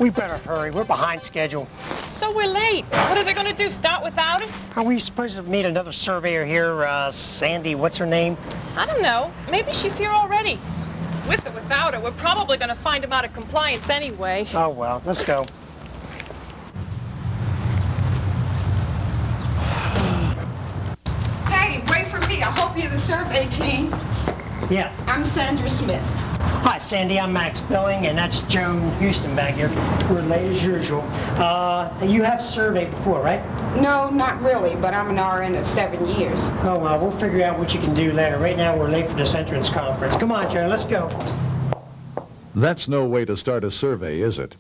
We better hurry. We're behind schedule. So we're late. What are they going to do, start without us? Are we supposed to meet another surveyor here, Sandy, what's her name? I don't know. Maybe she's here already. With or without her, we're probably going to find him out of compliance anyway. Oh, well, let's go. Hey, wait for me. I hope you're the survey team. Yeah. I'm Sandra Smith. Hi, Sandy. I'm Max Billing, and that's Joan Houston back here. We're late as usual. You have surveyed before, right? No, not really, but I'm an RN of 7 years. Oh, well, we'll figure out what you can do later. Right now, we're late for this entrance conference. Come on, Joan, let's go. That's no way to start a survey, is it?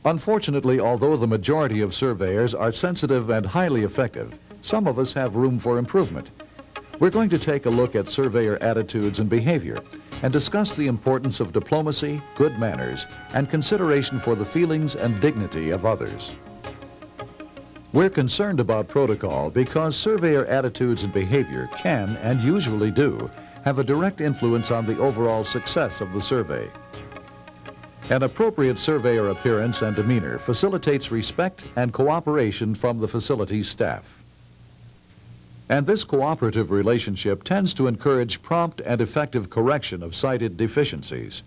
Unfortunately, although the majority of surveyors are sensitive and highly effective, some of us have room for improvement. We're going to take a look at surveyor attitudes and behavior and discuss the importance of diplomacy, good manners, and consideration for the feelings and dignity of others. We're concerned about protocol because surveyor attitudes and behavior can, and usually do, have a direct influence on the overall success of the survey. An appropriate surveyor appearance and demeanor facilitates respect and cooperation from the facility's staff. And this cooperative relationship tends to encourage prompt and effective correction of cited deficiencies.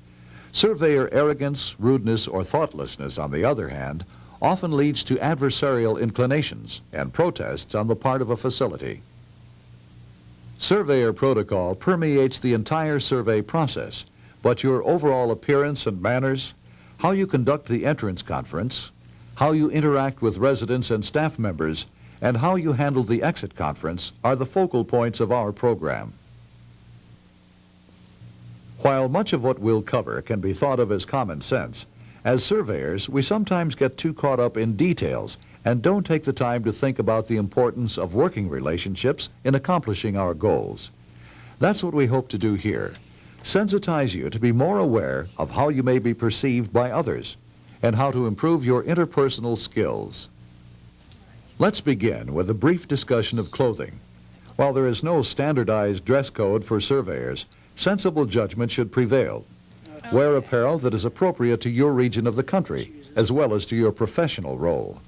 Surveyor arrogance, rudeness, or thoughtlessness, on the other hand, often leads to adversarial inclinations and protests on the part of a facility. Surveyor protocol permeates the entire survey process, but your overall appearance and manners, how you conduct the entrance conference, how you interact with residents and staff members, and how you handle the exit conference are the focal points of our program. While much of what we'll cover can be thought of as common sense, as surveyors, we sometimes get too caught up in details and don't take the time to think about the importance of working relationships in accomplishing our goals. That's what we hope to do here. Sensitize you to be more aware of how you may be perceived by others and how to improve your interpersonal skills. Let's begin with a brief discussion of clothing. While there is no standardized dress code for surveyors, sensible judgment should prevail. Wear apparel that is appropriate to your region of the country, as well as to your professional role.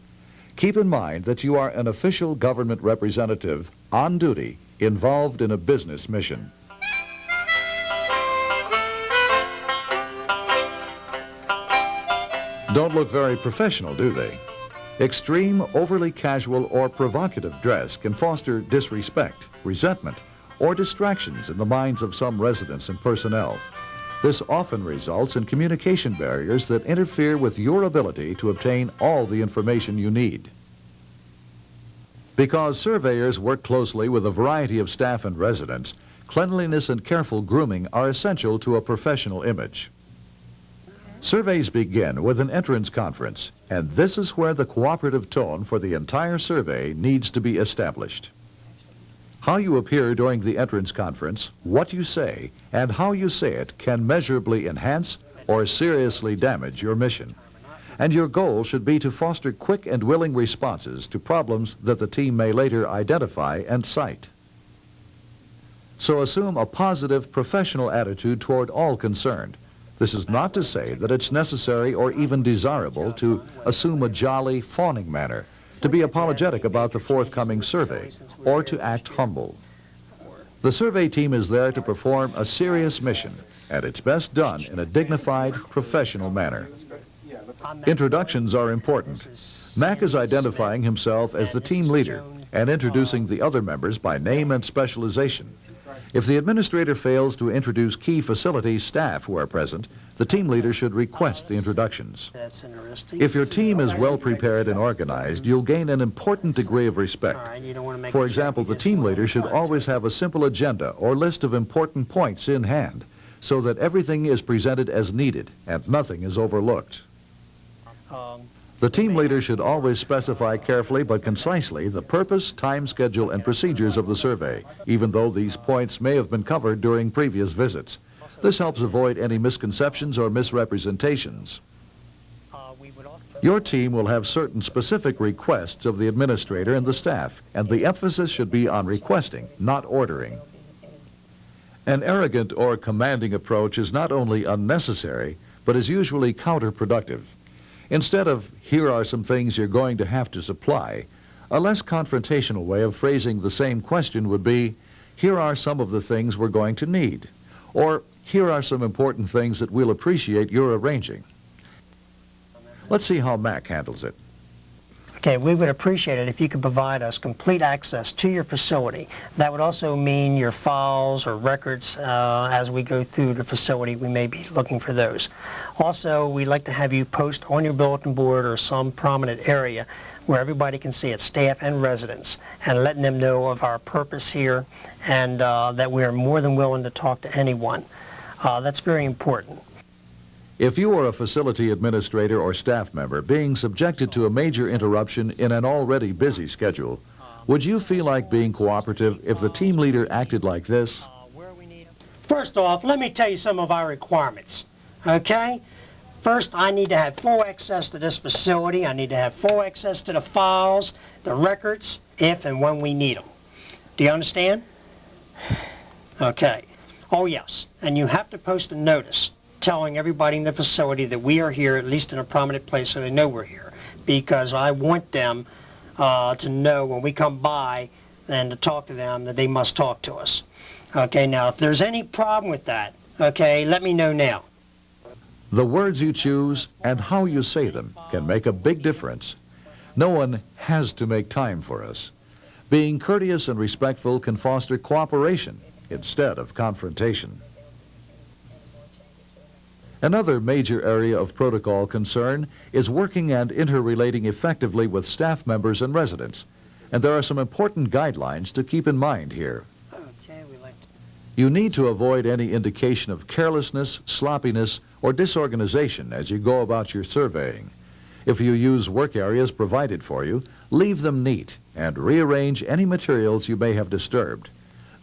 Keep in mind that you are an official government representative on duty, involved in a business mission. Don't look very professional, do they? Extreme, overly casual, or provocative dress can foster disrespect, resentment, or distractions in the minds of some residents and personnel. This often results in communication barriers that interfere with your ability to obtain all the information you need. Because surveyors work closely with a variety of staff and residents, cleanliness and careful grooming are essential to a professional image. Surveys begin with an entrance conference, and this is where the cooperative tone for the entire survey needs to be established. How you appear during the entrance conference, what you say, and how you say it can measurably enhance or seriously damage your mission. And your goal should be to foster quick and willing responses to problems that the team may later identify and cite. So assume a positive professional attitude toward all concerned. This is not to say that it's necessary or even desirable to assume a jolly, fawning manner, to be apologetic about the forthcoming survey, or to act humble. The survey team is there to perform a serious mission, and it's best done in a dignified, professional manner. Introductions are important. Mac is identifying himself as the team leader and introducing the other members by name and specialization. If the administrator fails to introduce key facility staff who are present, the team leader should request the introductions. That's interesting. If your team is well prepared and organized, you'll gain an important degree of respect. For example, the team leader should always have a simple agenda or list of important points in hand, so that everything is presented as needed and nothing is overlooked. The team leader should always specify carefully but concisely the purpose, time schedule, and procedures of the survey, even though these points may have been covered during previous visits. This helps avoid any misconceptions or misrepresentations. Your team will have certain specific requests of the administrator and the staff, and the emphasis should be on requesting, not ordering. An arrogant or commanding approach is not only unnecessary, but is usually counterproductive. Instead of, here are some things you're going to have to supply, a less confrontational way of phrasing the same question would be, here are some of the things we're going to need, or here are some important things that we'll appreciate your arranging. Let's see how Mac handles it. Okay, we would appreciate it if you could provide us complete access to your facility. That would also mean your files or records as we go through the facility. We may be looking for those. Also, we'd like to have you post on your bulletin board or some prominent area where everybody can see it, staff and residents, and letting them know of our purpose here and that we are more than willing to talk to anyone. That's very important. If you are a facility administrator or staff member being subjected to a major interruption in an already busy schedule, would you feel like being cooperative if the team leader acted like this? First off, let me tell you some of our requirements, okay? First, I need to have full access to this facility. I need to have full access to the files, the records, if and when we need them. Do you understand? Okay. Oh, yes. And you have to post a notice telling everybody in the facility that we are here, at least in a prominent place, so they know we're here. Because I want them to know when we come by and to talk to them that they must talk to us. Okay, now if there's any problem with that, okay, let me know now. The words you choose and how you say them can make a big difference. No one has to make time for us. Being courteous and respectful can foster cooperation instead of confrontation. Another major area of protocol concern is working and interrelating effectively with staff members and residents. And there are some important guidelines to keep in mind here. You need to avoid any indication of carelessness, sloppiness, or disorganization as you go about your surveying. If you use work areas provided for you, leave them neat and rearrange any materials you may have disturbed.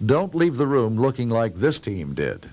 Don't leave the room looking like this team did.